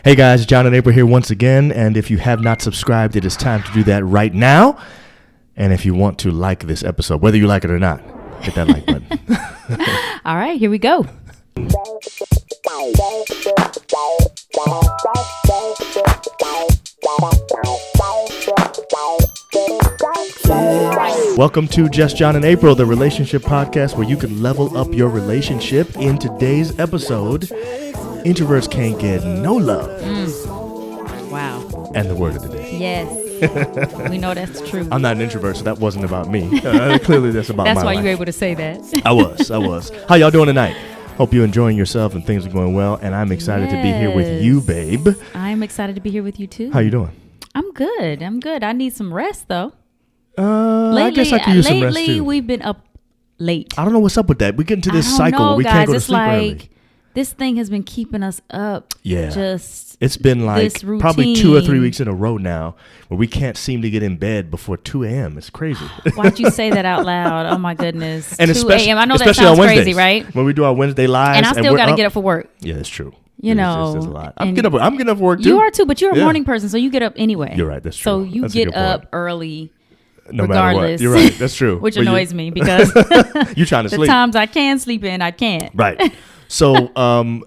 Hey guys, John and April here once again, and if you have not subscribed, it is time to do that right now. And if you want to like this episode, whether you like it or not, hit that like button. All right, here we go. Welcome to Just John and April, the relationship podcast where you can level up your relationship. In today's episode, introverts can't get no love. Wow. And the word of the day. Yes. We know that's true. I'm not an introvert, so that wasn't about me. Clearly, that's about my life. That's why you were able to say that. I was. How y'all doing tonight? Hope you're enjoying yourself and things are going well. And I'm excited to be here with you, babe. I'm excited to be here with you, too. How you doing? I'm good. I need some rest, though. I guess I could use some rest, too. Lately, we've been up late. I don't know what's up with that. We get into this cycle where we can't go to sleep early. This thing has been keeping us up. Yeah. Just it's been like probably 2 or 3 weeks in a row now where we can't seem to get in bed before 2 a.m. It's crazy. Why'd you say that out loud? Oh, my goodness. And 2 a.m. I know that especially sounds on crazy, right? When we do our Wednesday lives. And I still got to get up for work. Yeah, that's true. You know. It's a lot. I'm getting up for work, too. You are, too, but you're a morning person, so you get up anyway. You're right. That's true. So you get up early. No regardless. Matter what. You're right. That's true. Which annoys me because you're trying to sleep. The times I can sleep in, I can't. Right. So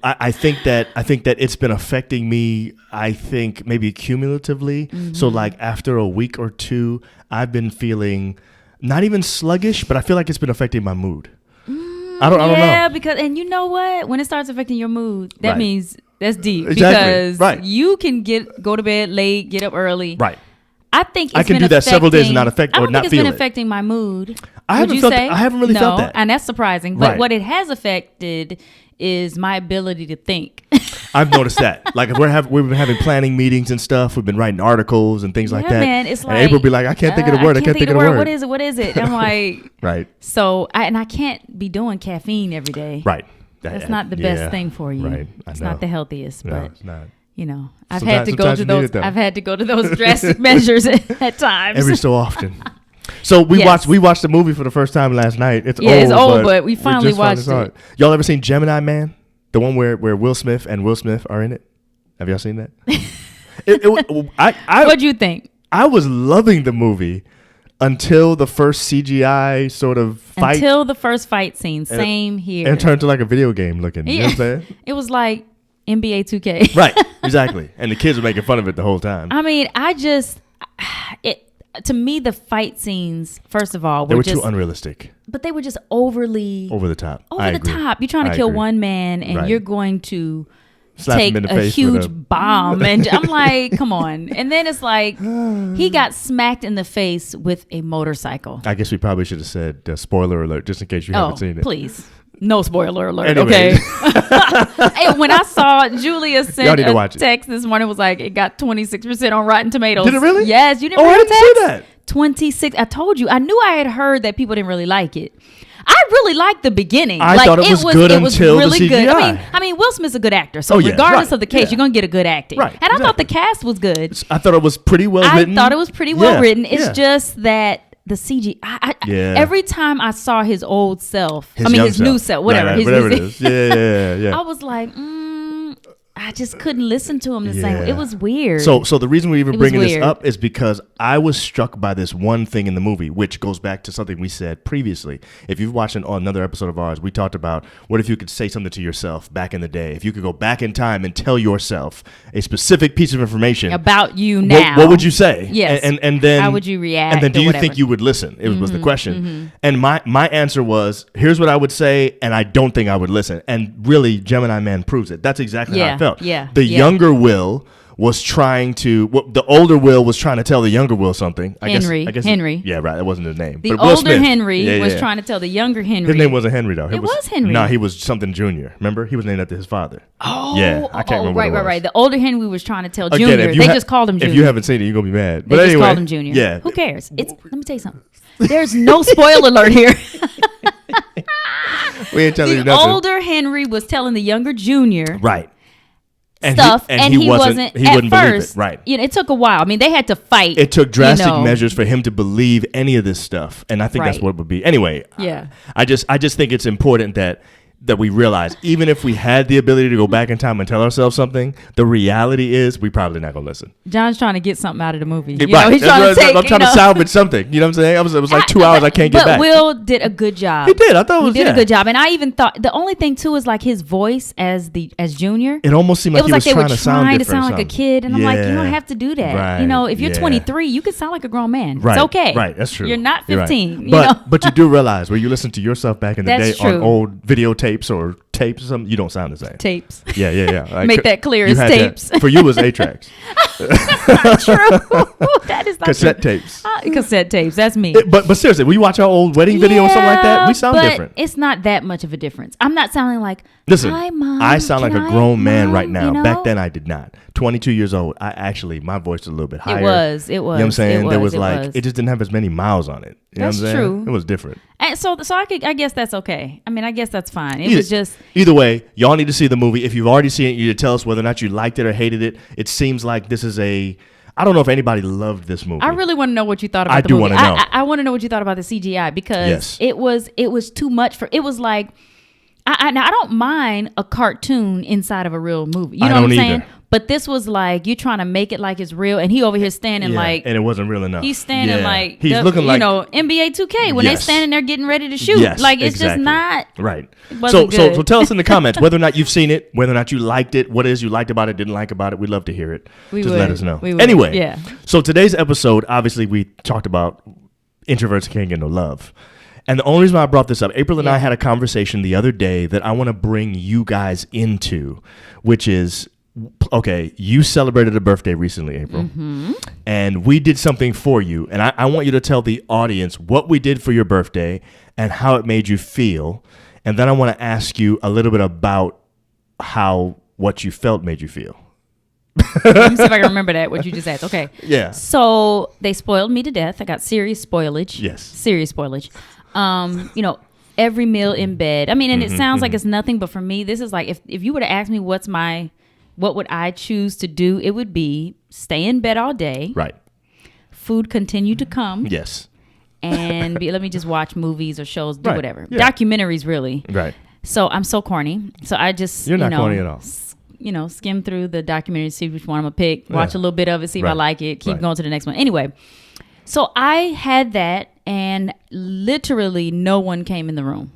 I think that it's been affecting me, I think maybe cumulatively. Mm-hmm. So like after a week or two, I've been feeling not even sluggish, but I feel like it's been affecting my mood. I don't know. Yeah, because, and you know what? When it starts affecting your mood, that means that's deep. Exactly. Because you can go to bed late, get up early. Right. I think it's I can do that several days and not affect or not feel it. I don't think it's been affecting my mood. I haven't really felt that. And that's surprising. But what it has affected is my ability to think. I've noticed that. Like if we've been having planning meetings and stuff. We've been writing articles and things like that. Man, it's like, and April will be like, I can't think of the word. I can't think of the word. What is it? I'm like, right. So I can't be doing caffeine every day. Right. That's not the best thing for you. Right. It's not the healthiest. No, but it's not. You know, I've had to go to those drastic measures at times. Every so often. So we watched the movie for the first time last night. It's old, but we finally watched it. Y'all ever seen Gemini Man? The one where Will Smith and Will Smith are in it? Have y'all seen that? What'd you think? I was loving the movie until the first CGI sort of fight. Until the first fight scene. Same here. And it turned to like a video game looking. You know what I'm saying? It was like NBA 2K. Right, exactly. And the kids were making fun of it the whole time. I mean, to me, the fight scenes, first of all, they were too unrealistic. But they were just overly over the top. Over the top. You're trying to kill one man and you're going to take a huge bomb. And I'm like, come on. And then it's like, he got smacked in the face with a motorcycle. I guess we probably should have said spoiler alert just in case you haven't seen it. Please. No spoiler alert, Anyways. Okay? Hey, when I saw Julia sent a text this morning, was like, it got 26% on Rotten Tomatoes. Did it really? Yes. You didn't I didn't see that. 26. I told you. I knew I had heard that people didn't really like it. I really liked the beginning. I thought it was good until really the CGI. Good. I mean, Will Smith's a good actor. So regardless of the case, you're going to get a good acting. Right. And I thought the cast was good. I thought it was pretty well written. It's just that the CG. Every time I saw his old self, his new self, whatever. Right, whatever it is. Yeah. I was like, I just couldn't listen to him the same way. It was weird. So the reason we're even bringing this up is because I was struck by this one thing in the movie, which goes back to something we said previously. If you've watched another episode of ours, we talked about what if you could say something to yourself back in the day. If you could go back in time and tell yourself a specific piece of information about you now, what would you say? Yes. And then how would you react? And then do you think you would listen? It was the question. Mm-hmm. And my answer was, here's what I would say, and I don't think I would listen. And really, Gemini Man proves it. That's exactly how I felt. Yeah. The younger Will was trying to, the older Will was trying to tell the younger Will something. I guess Henry. Yeah, right. That wasn't his name. The older Henry was trying to tell the younger Henry. His name wasn't Henry, though. It was Henry. No, he was something Junior. Remember? He was named after his father. Oh. Yeah, I can't remember Right. The older Henry was trying to tell Junior. They just called him Junior. If you haven't seen it, you're going to be mad. But anyway, just called him Junior. Yeah. Who cares? Let me tell you something. There's no spoiler alert here. We ain't telling you nothing. The older Henry was telling the younger Junior. Right. Stuff, and he wouldn't believe it. Right. You know, it took a while. I mean, they had to fight. It took drastic measures for him to believe any of this stuff, and I think that's what it would be. Anyway, yeah. I just think it's important that that we realize, even if we had the ability to go back in time and tell ourselves something, the reality is we probably not gonna listen. John's trying to get something out of the movie. He's trying to salvage something. You know what I'm saying? It was like 2 hours I can't get back. But Will did a good job. He did. I thought he did a good job. And I even thought the only thing too is like his voice as Junior. It almost seemed like he was trying to sound like a kid. And I'm like, you don't have to do that. Right. You know, if you're 23, you can sound like a grown man. Right. It's okay. Right. That's true. You're not 15. But you do realize when you listen to yourself back in the day on old videotapes or tapes or something, you don't sound the same. Tapes. Yeah. Like, make that clear. It's tapes. For you, it was 8-tracks. That's not true. That is not cassette tapes. Cassette tapes. That's me. But seriously, when you watch our old wedding video or something like that, we sound different. It's not that much of a difference. I'm not sounding like, listen, hi, Mom. I sound like a grown man right now. You know? Back then, I did not. 22 years old, my voice was a little bit higher. It was. You know what I'm saying? It just didn't have as many miles on it. You know that's what I'm saying? true. It was different. And so I guess that's okay. I mean, I guess that's fine. It was just either way. Y'all need to see the movie. If you've already seen it, you need to tell us whether or not you liked it or hated it. It seems like this is I don't know if anybody loved this movie. I really want to know what you thought about the movie. I do want to know. I want to know what you thought about the CGI because it was too much it was like now I don't mind a cartoon inside of a real movie. You know what I'm saying? But this was like you trying to make it like it's real, and he over here standing like, and it wasn't real enough. He's standing like he's looking like NBA 2K when they standing there getting ready to shoot. Yes, like it's just not right. So tell us in the comments whether or not you've seen it, whether or not you liked it, what it is you liked about it, didn't like about it. We'd love to hear it. Let us know. Anyway, so today's episode, obviously, we talked about Introverts Get No Love. And the only reason why I brought this up, April and I had a conversation the other day that I want to bring you guys into, which is, okay, you celebrated a birthday recently, April, and we did something for you. And I want you to tell the audience what we did for your birthday and how it made you feel. And then I want to ask you a little bit about how what you felt made you feel. Let me see if I can remember what you just asked. Okay. Yeah. So they spoiled me to death. I got serious spoilage. Yes. Serious spoilage. Every meal in bed. I mean, and it sounds like it's nothing, but for me, this is like if you were to ask me what would I choose to do, it would be stay in bed all day. Right. Food continue to come. Yes. And let me just watch movies or shows, do whatever. Yeah. Documentaries, really. Right. So I'm so corny. So I just You're not corny at all. Skim through the documentary, see which one I'm gonna pick, watch a little bit of it, see if I like it, keep going to the next one. Anyway, so I had that, and literally no one came in the room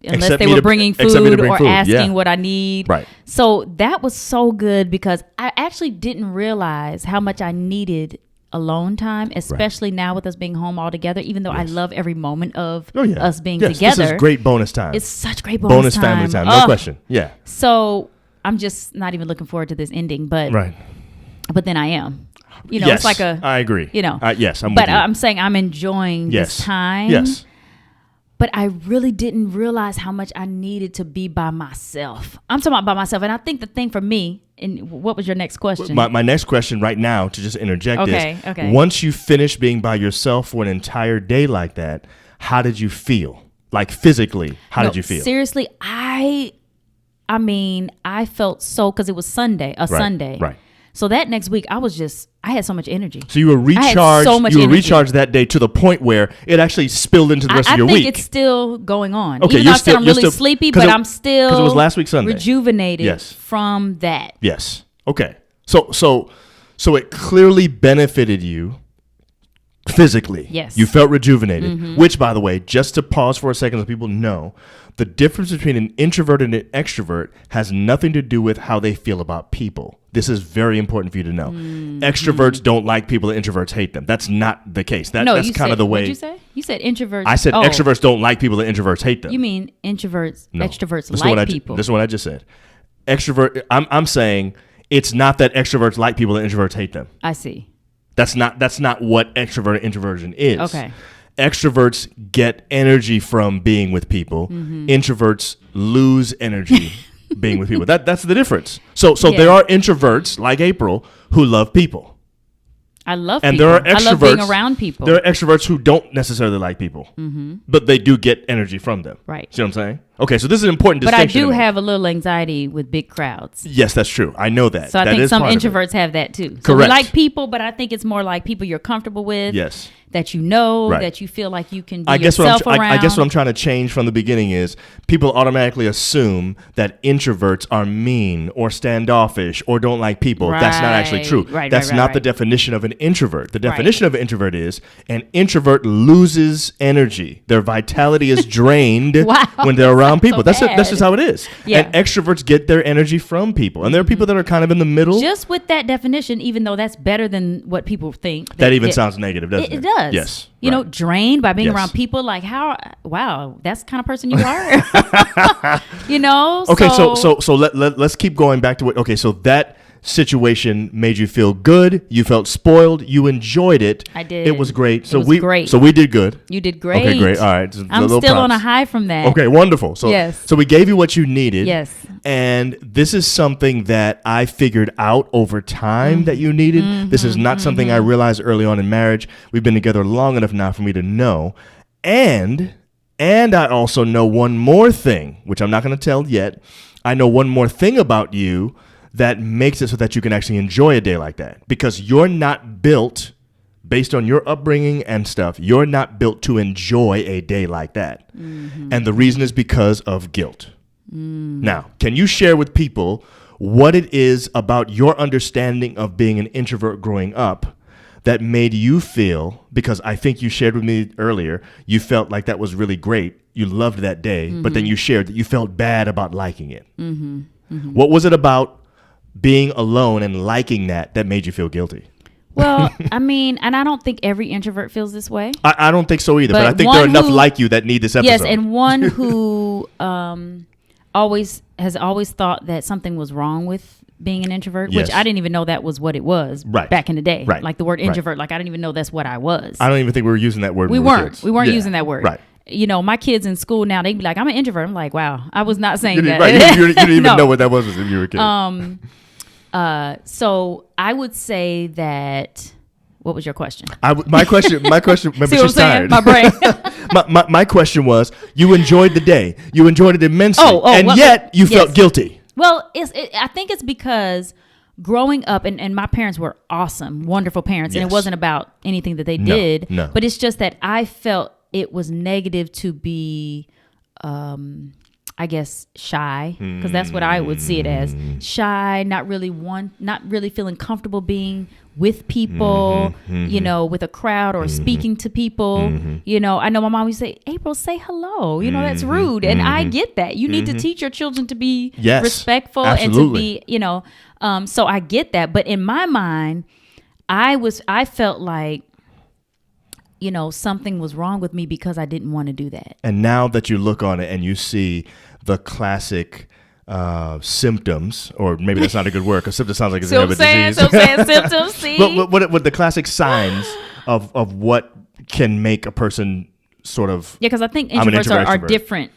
unless they were bringing food or asking what I need. Right. So that was so good because I actually didn't realize how much I needed alone time, especially now with us being home all together, even though I love every moment of us being together. This is great bonus time. It's such great bonus time. Family time, no question. Yeah. So I'm just not even looking forward to this ending, but then I am. It's like I agree. Yes, I'm with you. I'm saying I'm enjoying this time. Yes. But I really didn't realize how much I needed to be by myself. I'm talking about by myself. And I think the thing for me, and what was your next question? My next question right now, to just interject is, once you finish being by yourself for an entire day like that, how did you feel? Like physically, how did you feel? Seriously, I felt so, because it was Sunday. Right. So that next week, I had so much energy. So you were recharged. Recharged that day to the point where it actually spilled into the rest of your week. I think it's still going on. Okay, even though I'm really sleepy, but I'm still because it was last week Sunday. Rejuvenated from that. Yes. Okay. So it clearly benefited you physically. Yes. You felt rejuvenated. Which, by the way, just to pause for a second, so people know, the difference between an introvert and an extrovert has nothing to do with how they feel about people. This is very important for you to know. Extroverts don't like people, and introverts hate them. That's not the case. That's kind of the way. What did you say? You said introverts. I said extroverts don't like people, and introverts hate them. You mean extroverts This like people? This is what I just said. Extrovert. I'm saying it's not that extroverts like people and introverts hate them. I see. That's not what extrovert and introversion is. Okay. Extroverts get energy from being with people. Introverts lose energy being with people. That's the difference. So there are introverts like April who love people. I love and people. There are extroverts, I love being around people. There are extroverts who don't necessarily like people, but they do get energy from them. Right. See what I'm saying? Okay, so this is an important but distinction. But I do have a little anxiety with big crowds. Yes, that's true. I know that. So I think some introverts have that too. So we like people, but I think it's more like people you're comfortable with. Yes. That you know, right. that you feel like you can be yourself around. I guess what I'm trying to change from the beginning is people automatically assume that introverts are mean or standoffish or don't like people. Right. That's not actually true. That's not the definition of an introvert. The definition of an introvert is an introvert loses energy. Their vitality is drained when they're around people. That's just how it is. Yeah. And extroverts get their energy from people. And there are people that are kind of in the middle. Just with that definition, even though that's better than what people think. That even sounds negative, doesn't it? It does. Yes. You know, drained by being around people. Like, wow, that's the kind of person you are. You know? Okay, so let's keep going back to it. Okay, so that situation made you feel good. You felt spoiled. You enjoyed it. I did. It was great. So great. So we did good. You did great. Okay, great. All right. I'm still on a high from that. Okay, wonderful. So So we gave you what you needed. Yes. And this is something that I figured out over time that you needed. This is not something I realized early on in marriage. We've been together long enough now for me to know. And I also know one more thing, which I'm not going to tell yet. I know one more thing about you that makes it so that you can actually enjoy a day like that, because you're not built, based on your upbringing and stuff, you're not built to enjoy a day like that. And the reason is because of guilt. Now, can you share with people what it is about your understanding of being an introvert growing up that made you feel, because I think you shared with me earlier, you felt like that was really great, you loved that day, but then you shared that you felt bad about liking it. What was it about being alone and liking that made you feel guilty? Well, I mean, and I don't think every introvert feels this way. I don't think so either, but I think there are enough like you that need this episode. Yes, and one who has always thought that something was wrong with being an introvert, which I didn't even know that was what it was back in the day. Right. Like the word introvert, like I didn't even know that's what I was. I don't even think we were using that word. We weren't using that word. Right. You know, my kids in school now, they'd be like, I'm an introvert. I'm like, wow, I was not saying that. Right. You didn't even know what that was when you were a kid. So I would say that. What was your question? My question. Remember, See she's tired. My brain. my question was: you enjoyed the day, you enjoyed it immensely, yet you felt guilty. Well, I think it's because growing up, and my parents were awesome, wonderful parents, and it wasn't about anything that they did. No. But it's just that I felt it was negative to be. I guess shy, because that's what I would see it as. Shy, not really feeling comfortable being with people, you know, with a crowd or speaking to people. You know, I know my mom would say, April, say hello. You know, that's rude. And I get that. You need to teach your children to be respectful and to be, you know, so I get that. But in my mind, I felt like, you know, something was wrong with me because I didn't want to do that. And now that you look on it and you see the classic symptoms, or maybe that's not a good word because symptom sounds like it's a disease. So saying symptoms, see? But what the classic signs of what can make a person sort of... Yeah, because I think introverts are different.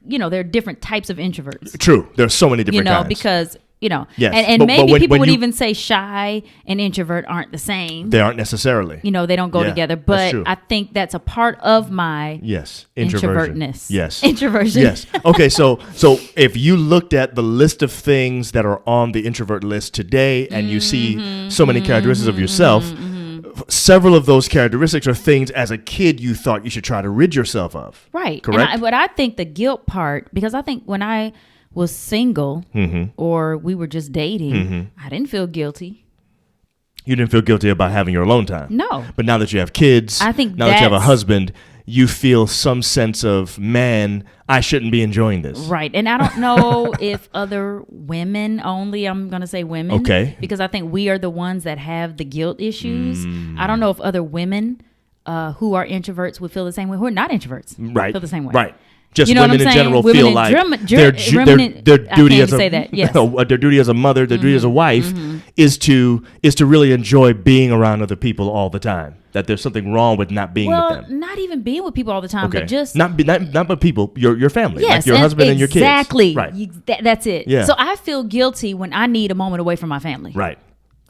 You know, there are different types of introverts. True. There are so many different kinds. Because... You know, yes. and maybe people would even say shy and introvert aren't the same. They aren't necessarily. You know, they don't go together. But I think that's a part of my introvertedness. Yes. Introversion. Yes. Okay, so if you looked at the list of things that are on the introvert list today and you see so many characteristics of yourself, several of those characteristics are things as a kid you thought you should try to rid yourself of. Right. Correct? But I think the guilt part, because I think when I was single or we were just dating, I didn't feel guilty. You didn't feel guilty about having your alone time? No. But now that you have kids, I think now that you have a husband, you feel some sense of, man, I shouldn't be enjoying this. Right. And I don't know if other women only, I'm going to say women. Okay. Because I think we are the ones that have the guilt issues. I don't know if other women who are introverts would feel the same way. Who are not introverts feel the same way. Right. Just you know women in general feel like their duty as their duty as a mother, their duty as a wife is to really enjoy being around other people all the time. That there's something wrong with not being with them. Not even being with people all the time, but just not but people, your family, yes, like your husband and your kids. Exactly. Right. That's it. Yeah. So I feel guilty when I need a moment away from my family. Right.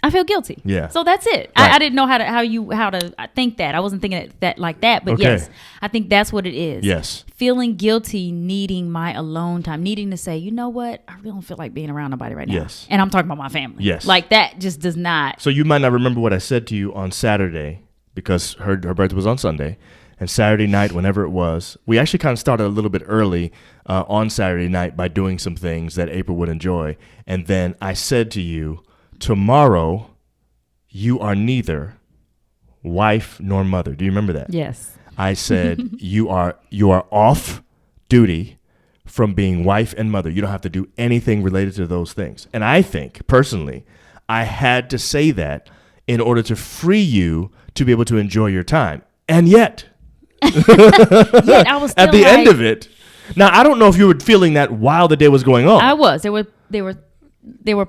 I feel guilty. Yeah. So that's it. Right. I didn't know how to think that. I wasn't thinking that like that. But yes, I think that's what it is. Yes. Feeling guilty, needing my alone time, needing to say, you know what? I really don't feel like being around nobody right now. Yes. And I'm talking about my family. Yes. Like that just does not. So you might not remember what I said to you on Saturday because her birthday was on Sunday. And Saturday night, whenever it was, we actually kind of started a little bit early on Saturday night by doing some things that April would enjoy. And then I said to you, tomorrow, you are neither wife nor mother. Do you remember that? Yes. I said, you are off duty from being wife and mother. You don't have to do anything related to those things. And I think, personally, I had to say that in order to free you to be able to enjoy your time. And yet I was still at the end of it. Now, I don't know if you were feeling that while the day was going on. I was. There were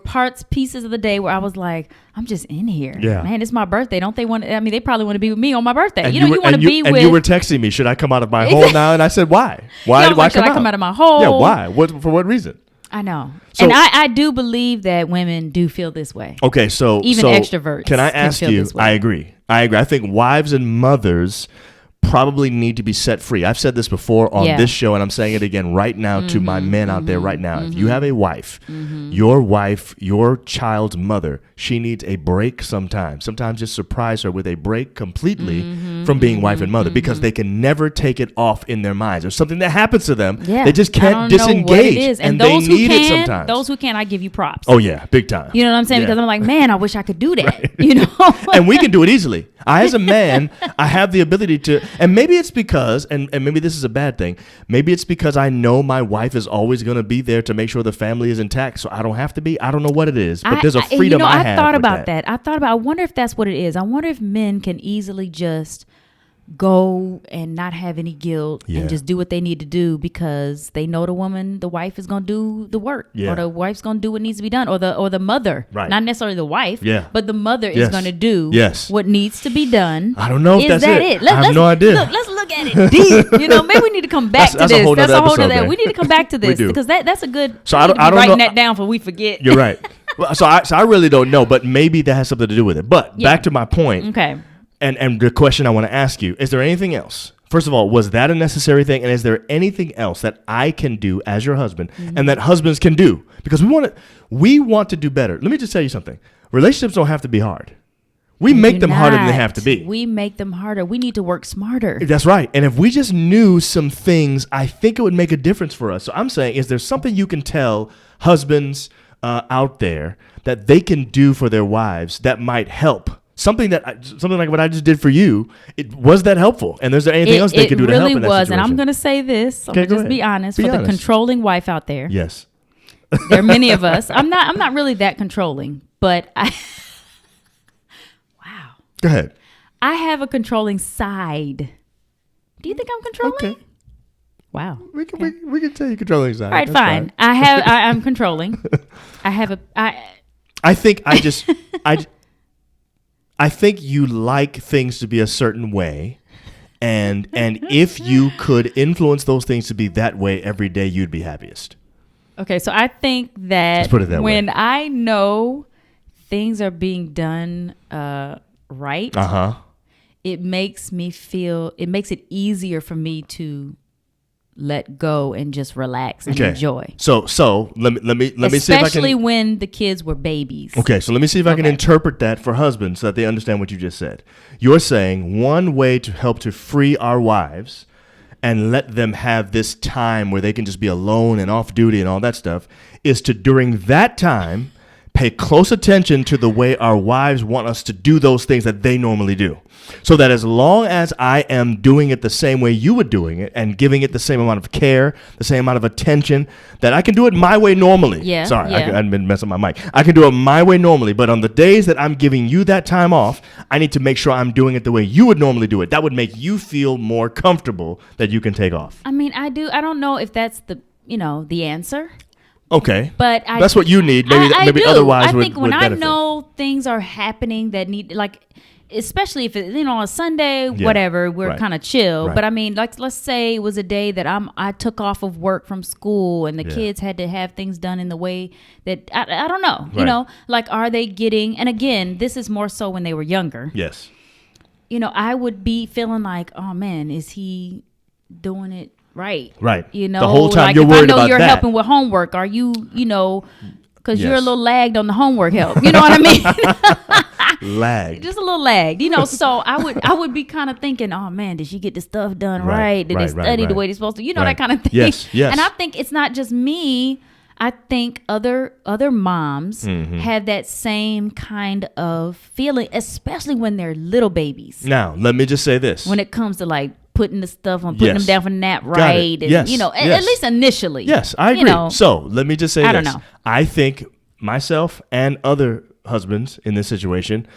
pieces of the day where I was like, I'm just in here. Yeah. Man, it's my birthday. Don't they want, they probably want to be with me on my birthday. And you want to be with. And you were texting me, should I come out of my hole now? And I said, why? Why should I come out of my hole? Yeah, why? For what reason? I know. So, and I do believe that women do feel this way. Okay, so even extroverts can I ask you, I agree. I think wives and mothers probably need to be set free. I've said this before on this show, and I'm saying it again right now to my men out there right now. If you have a wife, your child's mother, she needs a break sometimes. Sometimes just surprise her with a break completely from being wife and mother because they can never take it off in their minds. There's something that happens to them. Yeah. They just can't disengage. And those they need it sometimes. Those who can, I give you props. Oh, yeah. Big time. You know what I'm saying? Because I'm like, man, I wish I could do that. Right. You know? And we can do it easily. As a man, I have the ability to, and maybe it's because, and maybe this is a bad thing, maybe it's because I know my wife is always going to be there to make sure the family is intact, so I don't have to be. I don't know what it is, but there's a freedom I have. I thought about that. I wonder if that's what it is. I wonder if men can easily just go and not have any guilt and just do what they need to do because they know the wife is going to do the work, or the wife's going to do what needs to be done, or the mother, not necessarily the wife, but the mother is going to do what needs to be done. I don't know if that's it. I have no idea. Let's look at it deep. Maybe we need to come back to this. That's a whole other. We need to come back to this because that's a good. So I don't writing that down for we forget. You're right. So I really don't know, but maybe that has something to do with it. But back to my point. Okay. And the question I want to ask you, is there anything else? First of all, was that a necessary thing? And is there anything else that I can do as your husband and that husbands can do? Because we want to do better. Let me just tell you something. Relationships don't have to be hard. We make them harder than they have to be. We make them harder. We need to work smarter. That's right. And if we just knew some things, I think it would make a difference for us. So I'm saying, is there something you can tell husbands out there that they can do for their wives that might help? Something like what I just did for you. Was that helpful? And is there anything else they could do to help in that situation? It really was. And I'm going to say this. I'm going to just be honest. For the controlling wife out there. Yes. There are many of us. I'm not really that controlling, but wow. Go ahead. I have a controlling side. Do you think I'm controlling? Okay. Wow. We can tell you controlling side. All right, fine. I'm controlling. I think you like things to be a certain way, and if you could influence those things to be that way every day, you'd be happiest. Okay, so I think that, let's put it that when way. I know things are being done right, it makes it easier for me to let go and just relax and enjoy. So let me see if I can. Especially when the kids were babies. Okay, so let me see if I can interpret that for husbands so that they understand what you just said. You're saying one way to help to free our wives and let them have this time where they can just be alone and off duty and all that stuff is to, during that time, pay close attention to the way our wives want us to do those things that they normally do. So that as long as I am doing it the same way you were doing it and giving it the same amount of care, the same amount of attention, that I can do it my way normally. Yeah. Sorry, yeah. I didn't mess up my mic. I can do it my way normally, but on the days that I'm giving you that time off, I need to make sure I'm doing it the way you would normally do it. That would make you feel more comfortable that you can take off. I mean, I don't know if that's the answer. Okay, but that's what you need. Maybe otherwise I think would when benefit. I know things are happening that need, like, especially if it, on a Sunday, whatever, we're kind of chill. Right. But I mean, like, let's say it was a day that I took off of work from school and the kids had to have things done in the way that I don't know, like, are they getting, and again, this is more so when they were younger. Yes. I would be feeling like, oh man, is he doing it right? Right. The whole time like, you're worried about that. If I know you're helping with homework, are you, because you're a little lagged on the homework help. You know what I mean? Lagged. Just a little lagged. So I would be kind of thinking, oh man, did she get the stuff done right? Did they study the way they're supposed to? That kind of thing. Yes. And I think it's not just me. I think other moms had that same kind of feeling, especially when they're little babies. Now, let me just say this. When it comes to like putting the stuff on, putting them down for nap right. And, at least initially. Yes, I agree. So let me just say this. I don't know. I think myself and other husbands in this situation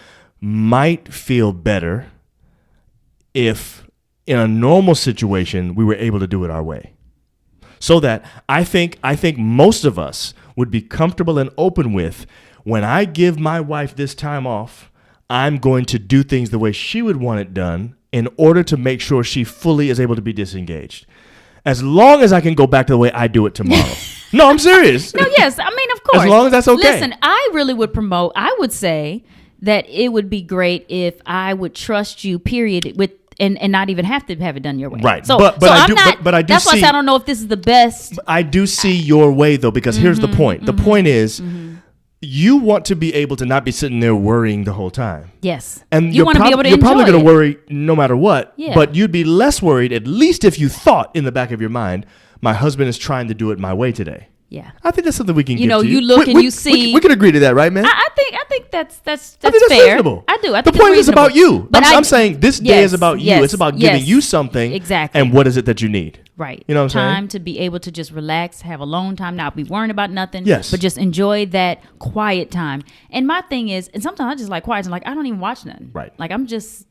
might feel better if in a normal situation we were able to do it our way. So that I think most of us would be comfortable and open with, when I give my wife this time off, I'm going to do things the way she would want it done in order to make sure she fully is able to be disengaged. As long as I can go back to the way I do it tomorrow. No, I'm serious. No, yes. I mean, of course. As long as that's okay. Listen, I really would promote, I would say that it would be great if I would trust you, period, with and not even have to have it done your way. Right. So, but I do that's why I say I don't know if this is the best. I do see your way, though, because here's the point. The point is, you want to be able to not be sitting there worrying the whole time. Yes. And you want to be able to enjoy it. You're probably going to worry no matter what, but you'd be less worried, at least if you thought in the back of your mind, my husband is trying to do it my way today. Yeah. I think that's something we can give to you look and you see. We can agree to that, right, man? I think that's fair. Reasonable. I do. I think the point is about you. But I'm saying this day is about you. It's about giving you something. Exactly. And what is it that you need? Right. You know what I'm saying? Time to be able to just relax, have alone time, not be worrying about nothing. Yes. But just enjoy that quiet time. And my thing is, and sometimes I just like quiet time. Like, I don't even watch nothing. Right. Like, I'm just...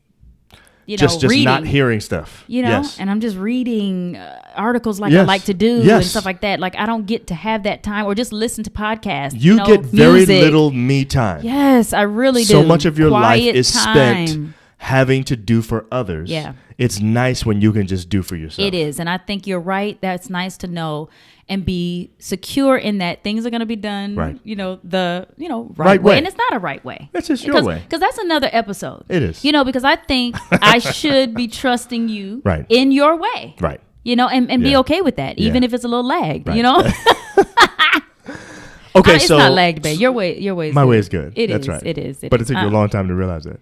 just reading, not hearing stuff. And I'm just reading articles like I like to do and stuff like that. Like, I don't get to have that time or just listen to podcasts. You get very little me time. Yes, I really do. So much of your life is spent having to do for others. Yeah. It's nice when you can just do for yourself. It is. And I think you're right. That's nice to know and be secure in that things are going to be done, right. Right way. And it's not a right way. It's just your way. Because that's another episode. It is. Because I think I should be trusting you right. in your way. Right. And be okay with that, even if it's a little lagged, right. Okay, it's not lagged, babe. Your way is my good. way is good. That's right. It is. But it took you a long time to realize that.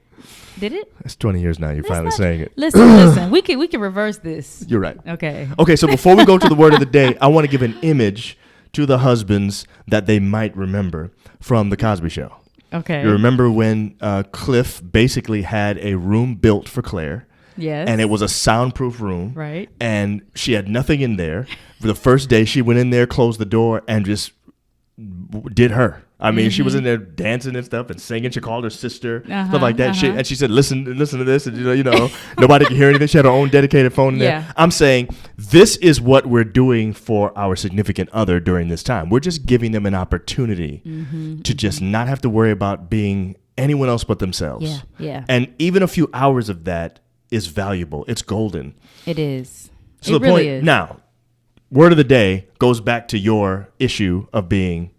Did it? It's 20 years now. You're finally saying it. Listen. We can reverse this. You're right. Okay. Okay, so before we go to the word of the day, I want to give an image to the husbands that they might remember from The Cosby Show. Okay. You remember when Cliff basically had a room built for Claire. Yes. And it was a soundproof room. Right. And she had nothing in there. For the first day, she went in there, closed the door, and just did her. I mean, she was in there dancing and stuff and singing. She called her sister, stuff like that. She said, listen to this. And, nobody could hear anything. She had her own dedicated phone in there. I'm saying this is what we're doing for our significant other during this time. We're just giving them an opportunity to just not have to worry about being anyone else but themselves. Yeah. And even a few hours of that is valuable. It's golden. It is. So the point is. Now, word of the day goes back to your issue of being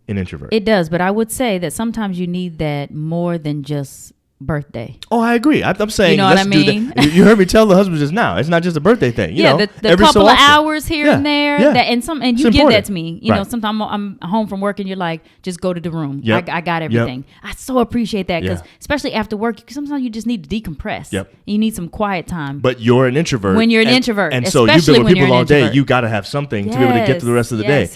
an introvert. It does, but I would say that sometimes you need that more than just birthday. Oh, I agree. I'm saying, let's do that. You heard me tell the husband just now. It's not just a birthday thing. The couple of hours here and there. Yeah. And you give that to me. Sometimes I'm home from work and you're like, just go to the room. Yep. I got everything. Yep. I so appreciate that because especially after work, sometimes you just need to decompress. Yep. And you need some quiet time. But you're an introvert. When you're an introvert. And so you've been with people all day. You got to have something to be able to get through the rest of the day.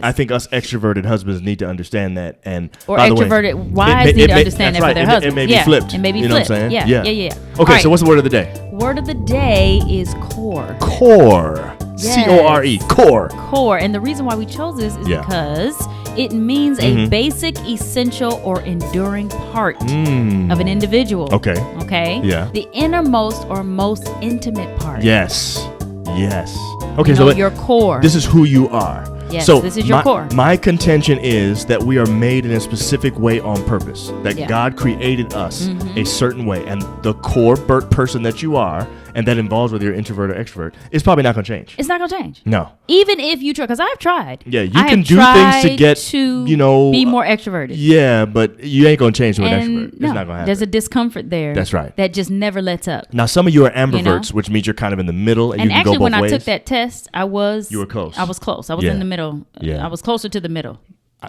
I think us extroverted husbands need to understand that. Or extroverted wives need to understand that for their husbands. It may be flipped. It may be flipped. Yeah. Okay, so what's the word of the day? Word of the day is core. Core. Yes. C-O-R-E. Core. Core. And the reason why we chose this is because it means a basic, essential, or enduring part of an individual. Okay? Yeah. The innermost or most intimate part. Yes. Okay, so your core. This is who you are. Yes, so this is your core. My contention is that we are made in a specific way on purpose. That God created us a certain way, and the core person that you are, and that involves whether you're introvert or extrovert, is probably not going to change. It's not going to change. No. Even if you try, because I've tried. Yeah, you can do things to get, be more extroverted. Yeah, but you ain't going to change to an extrovert. It's not going to happen. There's a discomfort there. That's right. That just never lets up. Now, some of you are ambiverts, which means you're kind of in the middle, and you can go both ways. And actually, when I took that test, you were close. I was close. I was in the middle. Yeah. I was closer to the middle.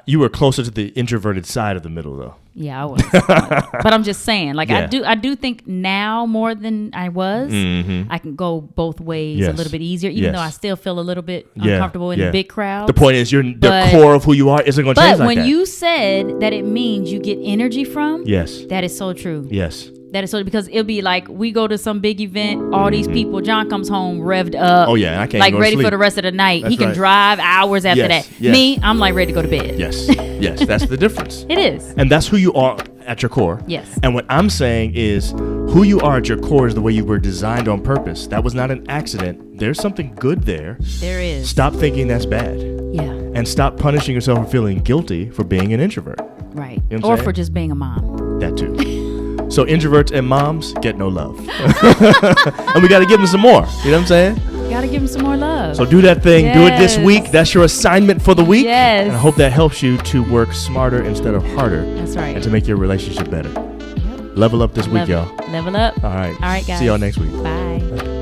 You were closer to the introverted side of the middle, though. Yeah, I was. But I'm just saying, like, I do think now more than I was, I can go both ways a little bit easier, even though I still feel a little bit uncomfortable in the big crowd. The point is, the core of who you are isn't going to change like that. But when you said that it means you get energy from, yes, that is so true. Yes. That is so, because it'll be like we go to some big event, all these people, John comes home revved up. Oh yeah, I can't like go ready to sleep for the rest of the night. That's he can drive hours after that. Yes. Me, I'm like ready to go to bed. Yes, yes, that's the difference. It is. And that's who you are at your core. Yes. And what I'm saying is who you are at your core is the way you were designed on purpose. That was not an accident. There's something good there. There is. Stop thinking that's bad. Yeah. And stop punishing yourself for feeling guilty for being an introvert. Right. You know or for just being a mom. That too. So introverts and moms get no love. And we got to give them some more. You know what I'm saying? Got to give them some more love. So do that thing. Yes. Do it this week. That's your assignment for the week. Yes. And I hope that helps you to work smarter instead of harder. That's right. And to make your relationship better. Yep. Level up this week, y'all. Level up. All right. All right, guys. See y'all next week. Bye.